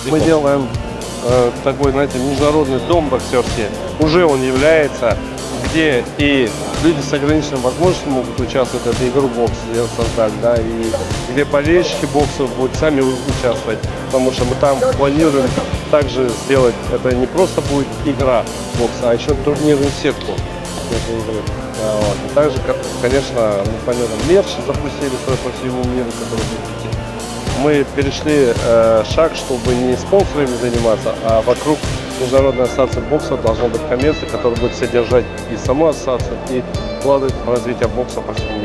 Мы делаем такой, знаете, международный дом боксерский. Уже он является, где и люди с ограниченными возможностями могут участвовать в этой игру бокс создать, да, и где болельщики бокса будут сами участвовать, потому что мы там планируем также сделать, это не просто будет игра бокса, а еще турнирную сетку этой игры. Вот. И также, конечно, мы понятно, мерч запустили по всему миру, который будет идти. Мы перешли шаг, чтобы не спонсорами заниматься, а вокруг Международной ассоциации бокса должно быть коммерция, которая будет содержать и саму ассоциацию, и вкладывать в развитие бокса по всему миру.